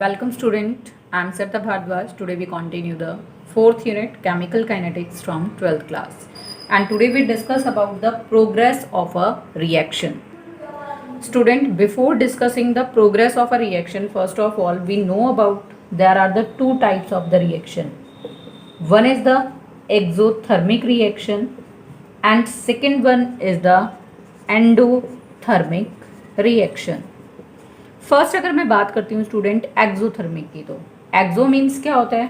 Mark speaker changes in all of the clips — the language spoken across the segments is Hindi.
Speaker 1: Welcome student, I am Sarita Bhardwaj. Today we continue the 4th unit Chemical Kinetics from 12th class. And today we discuss about the progress of a reaction. Student, before discussing the progress of a reaction, first of all we know about there are the two types of the reaction. One is the exothermic reaction and second one is the endothermic reaction. First अगर मैं बात करती हूँ स्टूडेंट एक्सोथर्मिक की, तो एक्सो मीन्स क्या होता है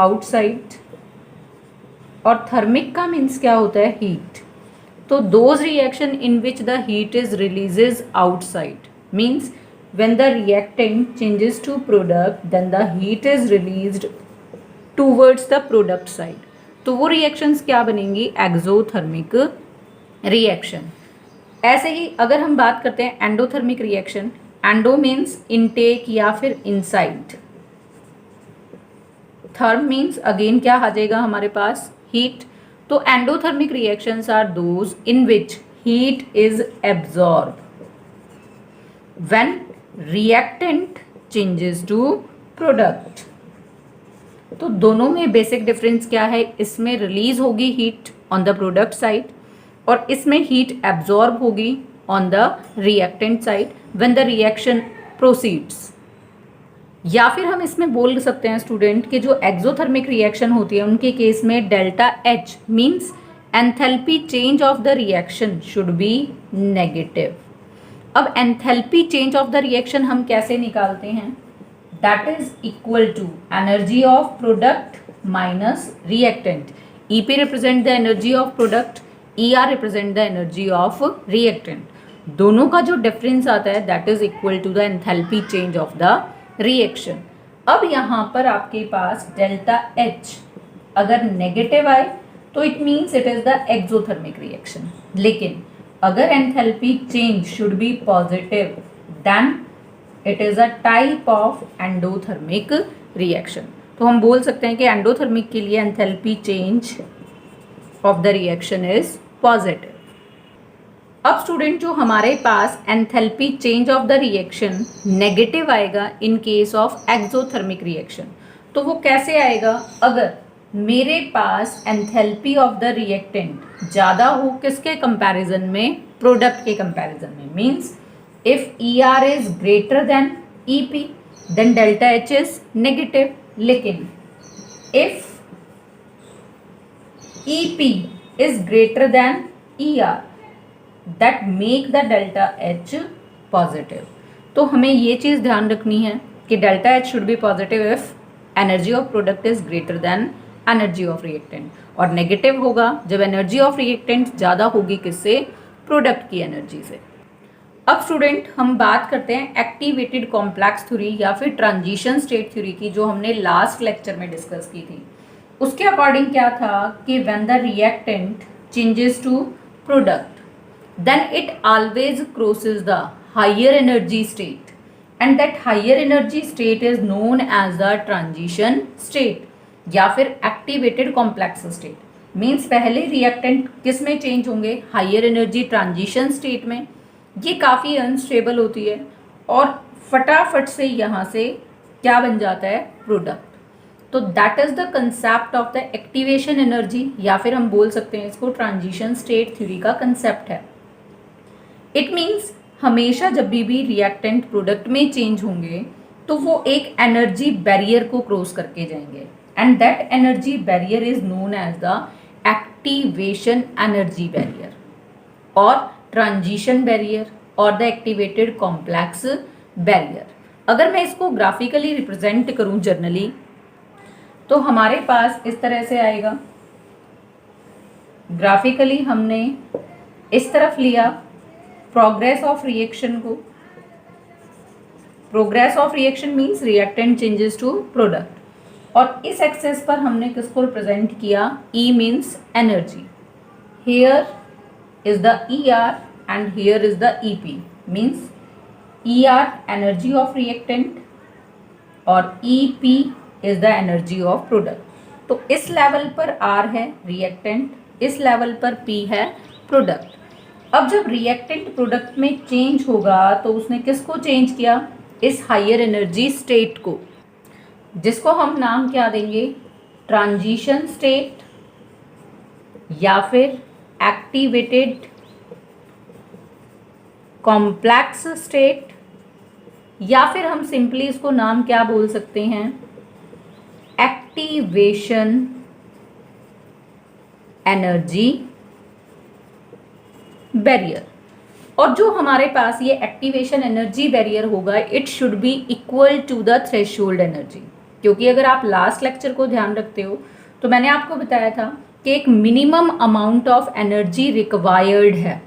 Speaker 1: आउटसाइड और थर्मिक का मीन्स क्या होता है हीट. तो those reaction in which the heat is releases outside means when the reactant changes to product then the heat is released towards the product side. तो वो रिएक्शंस क्या बनेंगी एक्सोथर्मिक रिएक्शन. ऐसे ही अगर हम बात करते हैं endothermic reaction, endo means intake या फिर इनसाइड, थर्म मीन्स अगेन क्या आ जाएगा हमारे पास हीट. तो endothermic reactions are those in which heat is absorb when reactant changes to product. तो दोनों में बेसिक डिफरेंस क्या है, इसमें रिलीज होगी heat on the product side और इसमें हीट एब्जॉर्ब होगी on the reactant side when the reaction proceeds. या फिर हम इसमें बोल सकते हैं स्टूडेंट कि जो एक्सोथर्मिक रिएक्शन होती है उनके केस में delta H means enthalpy change of the reaction should be negative. अब enthalpy change of the reaction हम कैसे निकालते हैं, that is equal to energy of product minus reactant. EP represent the energy of product, ER represent the energy of reactant. दोनों का जो डिफरेंस आता है that is equal to the enthalpy change of the reaction. अब यहाँ पर आपके पास डेल्टा एच अगर नेगेटिव आए तो it means it is the exothermic reaction, लेकिन अगर enthalpy change should be positive then it is a type of endothermic reaction. तो हम बोल सकते हैं कि एंडोथर्मिक के लिए enthalpy change of the reaction is positive. अब स्टूडेंट जो हमारे पास enthalpy change of the reaction negative आएगा in case of exothermic reaction, तो वो कैसे आएगा, अगर मेरे पास एंथैल्पी ऑफ द रिएक्टेंट ज़्यादा हो किसके कंपैरिजन में, प्रोडक्ट के कंपैरिजन में. Means if ER is greater than EP then delta H is negative, लेकिन if EP is greater than ER that make the delta H positive. तो हमें ये चीज़ ध्यान रखनी है कि delta H should be positive if energy of product is greater than energy of reactant, और नेगेटिव होगा जब एनर्जी ऑफ रिएक्टेंट ज़्यादा होगी किससे, प्रोडक्ट की एनर्जी से. अब स्टूडेंट हम बात करते हैं एक्टिवेटेड कॉम्प्लेक्स थ्योरी या फिर ट्रांजिशन स्टेट थ्योरी की, जो हमने लास्ट लेक्चर में डिस्कस की थी. उसके अकॉर्डिंग क्या था कि when the reactant changes to product then it always crosses the higher energy state and that higher energy state is known as the transition state या फिर एक्टिवेटेड कॉम्प्लेक्स स्टेट. मीन्स पहले रिएक्टेंट किस में चेंज होंगे, हायर एनर्जी ट्रांजिशन स्टेट में. ये काफ़ी अनस्टेबल होती है और फटाफट से यहाँ से क्या बन जाता है, प्रोडक्ट. तो that is the concept of the activation energy, या फिर हम बोल सकते हैं इसको ट्रांजिशन स्टेट थ्योरी का कंसेप्ट है. इट मीन्स हमेशा जब भी रिएक्टेंट प्रोडक्ट में चेंज होंगे तो वो एक एनर्जी बैरियर को क्रॉस करके जाएंगे and that energy barrier is known as the activation energy barrier और ट्रांजिशन बैरियर और द एक्टिवेटेड कॉम्प्लेक्स बैरियर. अगर मैं इसको ग्राफिकली रिप्रेजेंट करूं जनरली तो हमारे पास इस तरह से आएगा. ग्राफिकली हमने इस तरफ लिया प्रोग्रेस ऑफ रिएक्शन को. Progress of reaction means reactant changes to product, और इस एक्सेस पर हमने किसको रिप्रेजेंट किया, E means energy. Here is the ER and here is the EP. Means ER energy of reactant और EP is the energy of product. तो इस लेवल पर R है रिएक्टेंट, इस लेवल पर P है प्रोडक्ट. अब जब रिएक्टेंट प्रोडक्ट में चेंज होगा तो उसने किसको चेंज किया, इस हायर एनर्जी स्टेट को. जिसको हम नाम क्या देंगे, ट्रांजिशन स्टेट या फिर एक्टिवेटेड कॉम्प्लेक्स स्टेट, या फिर हम सिंपली इसको नाम क्या बोल सकते हैं, एक्टिवेशन एनर्जी बैरियर। और जो हमारे पास ये एक्टिवेशन एनर्जी बैरियर होगा, it should be equal to the threshold energy. क्योंकि अगर आप लास्ट लेक्चर को ध्यान रखते हो तो मैंने आपको बताया था कि एक minimum amount of energy required है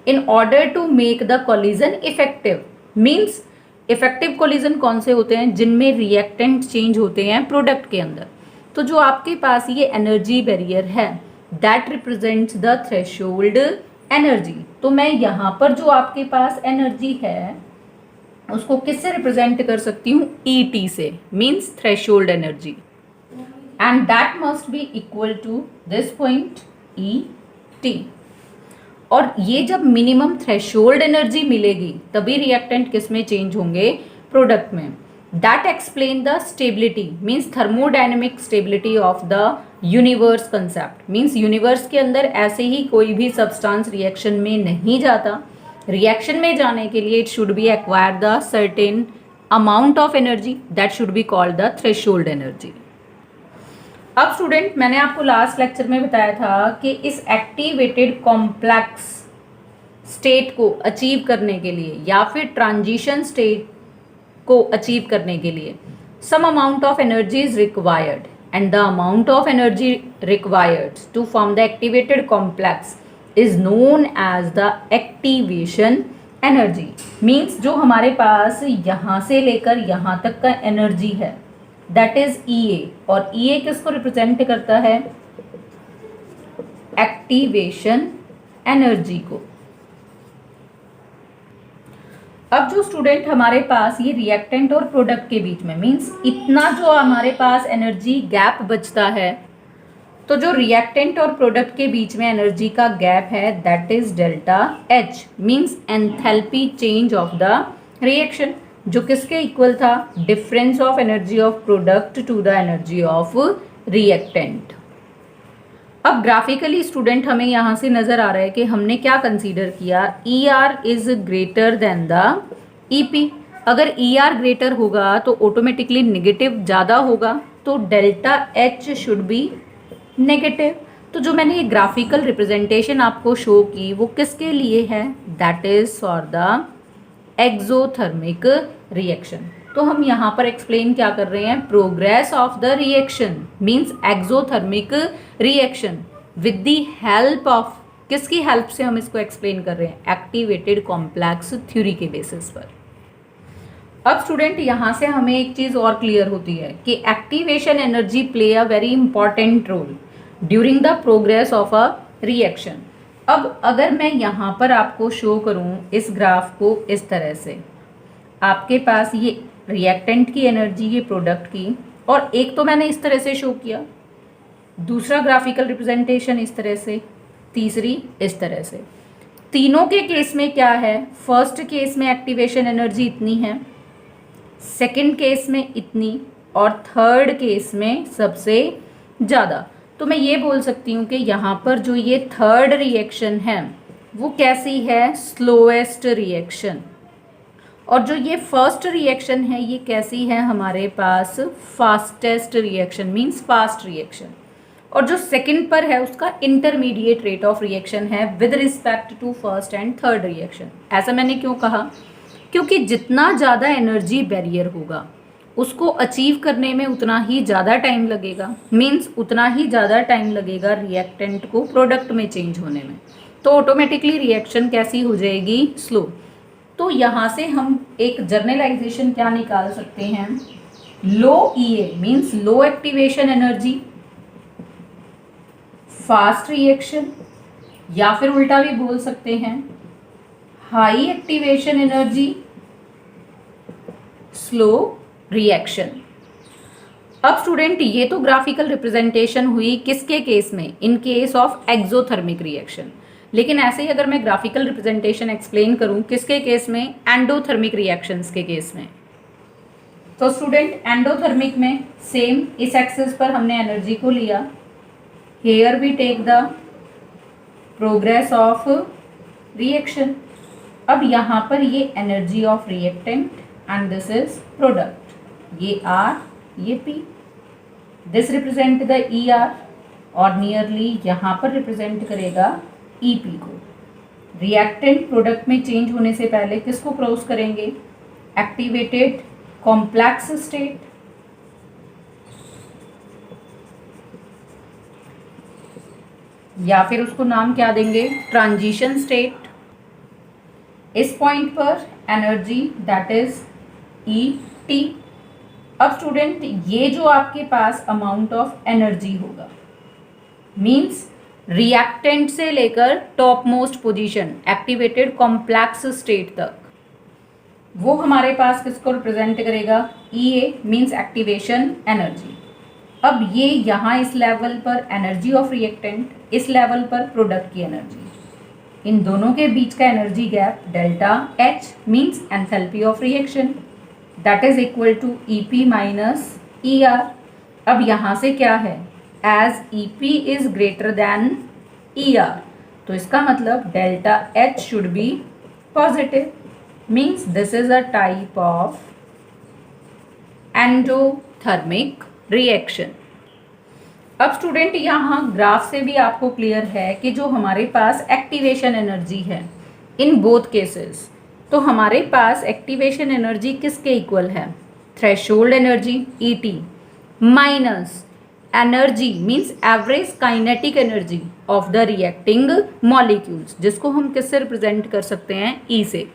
Speaker 1: in order to make the collision effective. Means effective collision कौन से होते हैं, जिनमें रिएक्टेंट चेंज होते हैं प्रोडक्ट के अंदर। तो जो आपके पास ये एनर्जी बैरियर है, that represents the threshold energy. तो मैं यहाँ पर जो आपके पास एनर्जी है उसको किससे रिप्रेजेंट कर सकती हूँ, ET से, means threshold energy, and that must be equal to this point ET। और ये जब मिनिमम थ्रेशोल्ड एनर्जी मिलेगी तभी रिएक्टेंट किस में चेंज होंगे, प्रोडक्ट में। That explain the stability, means thermodynamic stability of the universe concept. Means universe के अंदर ऐसे ही कोई भी सब्सटेंस रिएक्शन में नहीं जाता, रिएक्शन में जाने के लिए it should B acquire the certain amount of energy, that should be called the threshold energy. अब स्टूडेंट, मैंने आपको लास्ट लेक्चर में बताया था कि इस एक्टिवेटेड कॉम्प्लेक्स स्टेट को अचीव करने के लिए या फिर ट्रांजिशन स्टेट को अचीव करने के लिए some amount of energy is required, and the amount of energy required to form the activated complex is known as the activation energy. Means जो हमारे पास यहाँ से लेकर यहाँ तक का एनर्जी है, दैट इज EA, और EA किसको रिप्रेजेंट करता है, एक्टिवेशन एनर्जी को। अब जो स्टूडेंट हमारे पास ये रिएक्टेंट और प्रोडक्ट के बीच में, मीन्स इतना जो हमारे पास एनर्जी गैप बचता है, तो जो रिएक्टेंट और प्रोडक्ट के बीच में एनर्जी का गैप है, that is delta H, means enthalpy change of the reaction, जो किसके इक्वल था, difference of energy of product to the energy of reactant. अब ग्राफिकली स्टूडेंट हमें यहाँ से नजर आ रहा है कि हमने क्या कंसीडर किया, ER is greater then the EP। अगर ER ग्रेटर होगा तो ऑटोमेटिकली नेगेटिव ज़्यादा होगा, तो delta H should be negative. तो जो मैंने ये ग्राफिकल रिप्रेजेंटेशन आपको शो की वो किसके लिए है, that is for the exothermic reaction. तो हम यहाँ पर एक्सप्लेन क्या कर रहे हैं, progress of the reaction means exothermic reaction with the help of, किसकी हेल्प से हम इसको एक्सप्लेन कर रहे हैं, एक्टिवेटेड कॉम्प्लेक्स थ्योरी के बेसिस पर। अब स्टूडेंट यहाँ से हमें एक चीज़ और क्लियर होती है कि activation energy play a very important role during the progress of a reaction. अब अगर मैं यहाँ पर आपको शो करूँ इस ग्राफ को इस तरह से, आपके पास ये रिएक्टेंट की एनर्जी, ये प्रोडक्ट की, और एक तो मैंने इस तरह से शो किया, दूसरा ग्राफिकल रिप्रेजेंटेशन इस तरह से, तीसरी इस तरह से। तीनों के केस में क्या है, फर्स्ट केस में एक्टिवेशन एनर्जी इतनी है, सेकंड केस में इतनी, और थर्ड केस में सबसे ज़्यादा। तो मैं ये बोल सकती हूँ कि यहाँ पर जो ये थर्ड रिएक्शन है वो कैसी है, स्लोएस्ट रिएक्शन, और जो ये फर्स्ट रिएक्शन है ये कैसी है हमारे पास, fastest reaction means fast reaction, और जो सेकंड पर है उसका इंटरमीडिएट रेट ऑफ रिएक्शन है with respect to first and third reaction. ऐसा मैंने क्यों कहा, क्योंकि जितना ज़्यादा एनर्जी बैरियर होगा उसको अचीव करने में उतना ही ज़्यादा टाइम लगेगा, मींस उतना ही ज़्यादा टाइम लगेगा रिएक्टेंट को प्रोडक्ट में चेंज होने में, तो ऑटोमेटिकली रिएक्शन कैसी हो जाएगी, स्लो। तो यहाँ से हम एक जर्नलाइजेशन क्या निकाल सकते हैं, लो EA मींस लो एक्टिवेशन एनर्जी, फास्ट रिएक्शन, या फिर उल्टा भी बोल सकते हैं high activation energy, slow reaction. अब स्टूडेंट ये तो ग्राफिकल रिप्रेजेंटेशन हुई किसके केस में, इन केस ऑफ एक्सोथर्मिक रिएक्शन। लेकिन ऐसे ही अगर मैं ग्राफिकल रिप्रेजेंटेशन एक्सप्लेन करूं किसके केस में, एंडोथर्मिक रिएक्शंस के केस में, तो स्टूडेंट एंडोथर्मिक में सेम इस एक्सिस पर हमने एनर्जी को लिया, here we take the progress of reaction. अब यहाँ पर ये energy of reactant and this is product, ये R ये P, this represent the ER और नियरली यहाँ पर रिप्रेजेंट करेगा EP को। रिएक्टेंट प्रोडक्ट में चेंज होने से पहले किसको क्रॉस करेंगे? एक्टिवेटेड कॉम्प्लेक्स स्टेट, या फिर उसको नाम क्या देंगे? Transition state. इस पॉइंट पर एनर्जी दैट इज ET। अब स्टूडेंट ये जो आपके पास अमाउंट ऑफ एनर्जी होगा मींस रिएक्टेंट से लेकर top most position activated complex state तक, वो हमारे पास किसको रिप्रेजेंट करेगा? EA means activation energy. अब ये यहाँ इस लेवल पर एनर्जी ऑफ रिएक्टेंट, इस लेवल पर प्रोडक्ट की एनर्जी, इन दोनों के बीच का energy gap delta H means enthalpy of reaction that is equal to EP minus ER। अब यहाँ से क्या है? As EP is greater than ER, तो इसका मतलब delta H should be positive means this is a type of endothermic reaction. अब स्टूडेंट यहाँ ग्राफ से भी आपको क्लियर है कि जो हमारे पास एक्टिवेशन एनर्जी है इन बोथ केसेस, तो हमारे पास एक्टिवेशन एनर्जी किसके इक्वल है? Threshold energy ET minus energy means average kinetic energy of the reacting molecules, जिसको हम किससे रिप्रेजेंट कर सकते हैं? E से।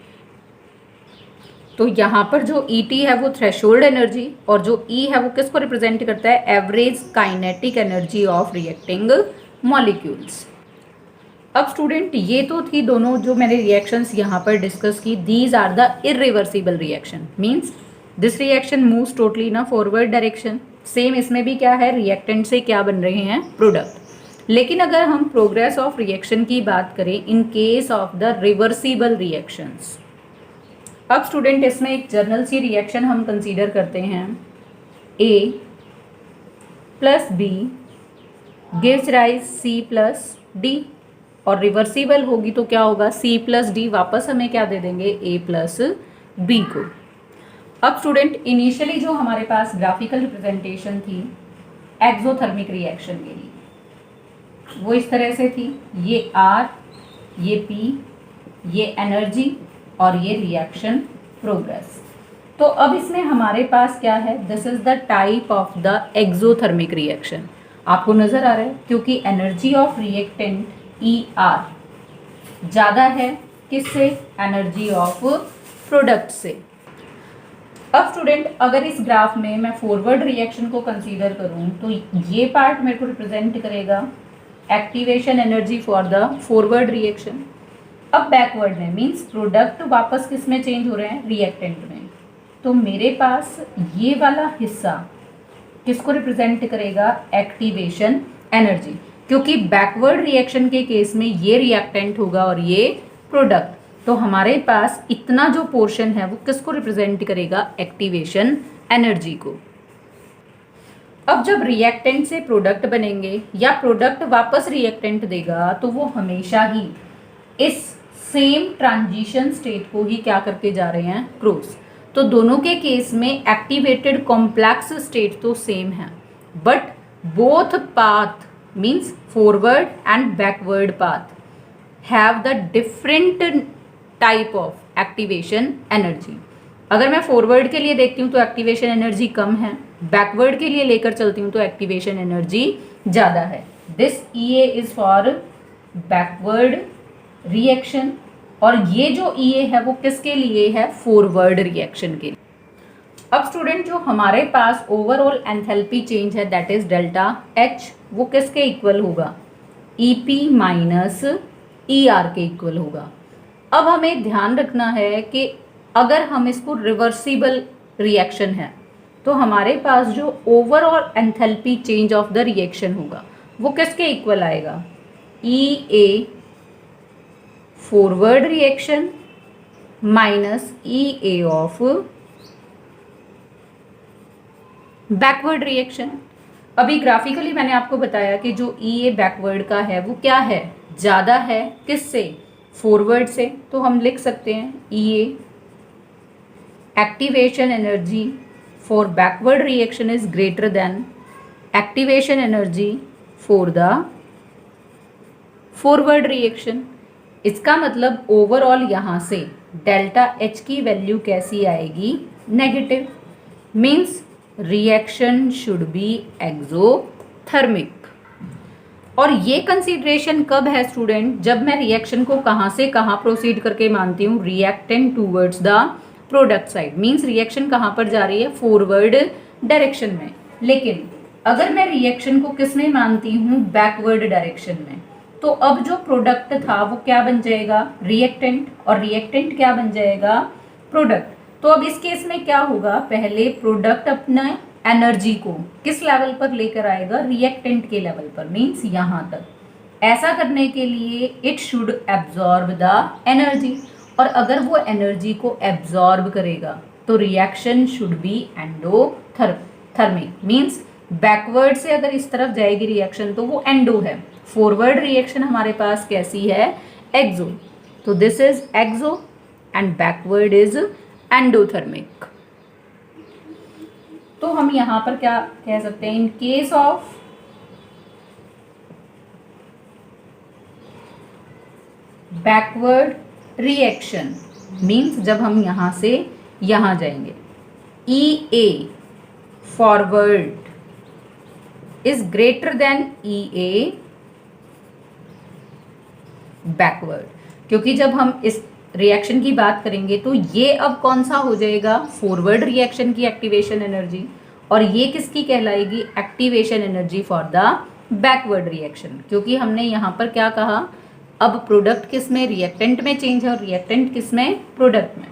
Speaker 1: तो यहाँ पर जो ET है वो थ्रेशोल्ड एनर्जी और जो E है वो किसको रिप्रेजेंट करता है? Average kinetic energy of reacting molecules. अब स्टूडेंट ये तो थी दोनों जो मैंने रिएक्शंस यहाँ पर डिस्कस की, these are the irreversible reaction means this reaction moves totally in a forward direction. Same इसमें भी क्या है? रिएक्टेंट से क्या बन रहे हैं? प्रोडक्ट। लेकिन अगर हम प्रोग्रेस ऑफ रिएक्शन की बात करें इन case of the reversible reactions, अब स्टूडेंट इसमें एक जर्नल सी रिएक्शन हम कंसीडर करते हैं, A plus B gives rise C plus D, और रिवर्सिबल होगी तो क्या होगा? C प्लस D वापस हमें क्या दे देंगे? A प्लस B को। अब स्टूडेंट इनिशियली जो हमारे पास ग्राफिकल रिप्रेजेंटेशन थी एक्सोथर्मिक रिएक्शन के लिए वो इस तरह से थी, ये R ये P ये एनर्जी और ये रिएक्शन प्रोग्रेस। तो अब इसमें हमारे पास क्या है? This is the type of the exothermic reaction. आपको नजर आ रहा है क्योंकि एनर्जी ऑफ रिएक्टेंट ER ज़्यादा है किससे? एनर्जी ऑफ प्रोडक्ट से। अब स्टूडेंट अगर इस ग्राफ में मैं फॉरवर्ड रिएक्शन को कंसीडर करूं तो ये पार्ट मेरे को रिप्रेजेंट करेगा activation energy for the forward reaction. अब बैकवर्ड में मींस प्रोडक्ट वापस किस में चेंज हो रहे हैं? रिएक्टेंट में। तो मेरे पास ये वाला हिस्सा किसको रिप्रेजेंट करेगा? एक्टिवेशन एनर्जी, क्योंकि बैकवर्ड रिएक्शन के केस में ये रिएक्टेंट होगा और ये प्रोडक्ट। तो हमारे पास इतना जो पोर्शन है वो किसको रिप्रेजेंट करेगा? एक्टिवेशन एनर्जी को। अब जब रिएक्टेंट से प्रोडक्ट बनेंगे या प्रोडक्ट वापस रिएक्टेंट देगा तो वो हमेशा ही इस सेम ट्रांजिशन स्टेट को ही क्या करके जा रहे हैं? क्रॉस। तो दोनों के केस में एक्टिवेटेड कॉम्प्लेक्स स्टेट तो सेम है, but both path means forward and backward path have the different type of activation energy. अगर मैं फॉरवर्ड के लिए देखती हूँ तो एक्टिवेशन एनर्जी कम है, बैकवर्ड के लिए लेकर चलती हूँ तो एक्टिवेशन एनर्जी ज़्यादा है। This EA is for backward reaction और ये जो EA है वो किसके लिए है? फॉरवर्ड रिएक्शन के लिए। अब स्टूडेंट जो हमारे पास ओवरऑल एंथैल्पी चेंज है दैट इज डेल्टा H, वो किसके इक्वल होगा? EP माइनस ER के इक्वल होगा। अब हमें ध्यान रखना है कि अगर हम इसको रिवर्सिबल रिएक्शन है तो हमारे पास जो overall enthalpy change of the reaction होगा वो किसके इक्वल आएगा? EA forward reaction minus EA of backward reaction. अभी ग्राफिकली मैंने आपको बताया कि जो ई ए बैकवर्ड का है वो क्या है, ज़्यादा है किससे, फॉरवर्ड से। तो हम लिख सकते हैं E A activation energy for backward reaction is greater than activation energy for the forward reaction. इसका मतलब ओवरऑल यहाँ से डेल्टा एच की वैल्यू कैसी आएगी, negative. Means reaction should be exothermic. और ये कंसीडरेशन कब है स्टूडेंट, जब मैं रिएक्शन को कहाँ से कहाँ प्रोसीड करके मानती हूँ, reactant towards the product side. Means reaction कहाँ पर जा रही है, फॉरवर्ड डायरेक्शन में। लेकिन अगर मैं रिएक्शन को किस में मानती हूँ, बैकवर्ड डायरेक्शन में, तो अब जो प्रोडक्ट था वो क्या बन जाएगा, रिएक्टेंट, और रिएक्टेंट क्या बन जाएगा, प्रोडक्ट। तो अब इस केस में क्या होगा, पहले प्रोडक्ट अपना एनर्जी को किस लेवल पर लेकर आएगा, रिएक्टेंट के लेवल पर। मीन्स यहाँ तक। ऐसा करने के लिए it should absorb the energy, और अगर वो एनर्जी को एब्जॉर्ब करेगा तो reaction should B endothermic. Means backward से अगर इस तरफ जाएगी रिएक्शन तो वो एंडो है, फॉरवर्ड रिएक्शन हमारे पास कैसी है, एक्सो। तो this is exo and backward is endothermic. तो हम यहां पर क्या कह सकते हैं, in case of backward reaction, means जब हम यहां से यहां जाएंगे, E A forward is greater than E A backward. क्योंकि जब हम इस रिएक्शन की बात करेंगे तो ये अब कौन सा हो जाएगा, फॉरवर्ड रिएक्शन की एक्टिवेशन एनर्जी, और ये किसकी कहलाएगी, activation energy for the backward reaction. क्योंकि हमने यहाँ पर क्या कहा, अब प्रोडक्ट किस में, रिएक्टेंट में चेंज है, और रिएक्टेंट किस में, प्रोडक्ट में।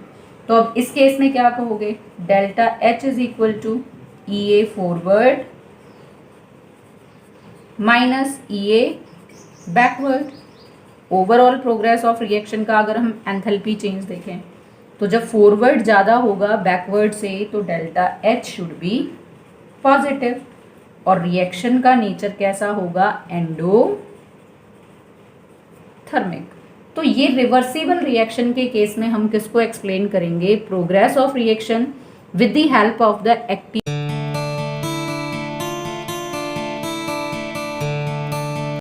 Speaker 1: तो अब इस केस में क्या कहोगे, delta H is equal to E A forward minus E A backward. Overall progress of reaction का अगर हम एंथैल्पी चेंज देखें तो जब फॉरवर्ड ज़्यादा होगा बैकवर्ड से तो delta H should be positive, और रिएक्शन का नेचर कैसा होगा, एंडोथर्मिक। तो ये रिवर्सिबल रिएक्शन के केस में हम किसको एक्सप्लेन करेंगे, progress of reaction with the help of the active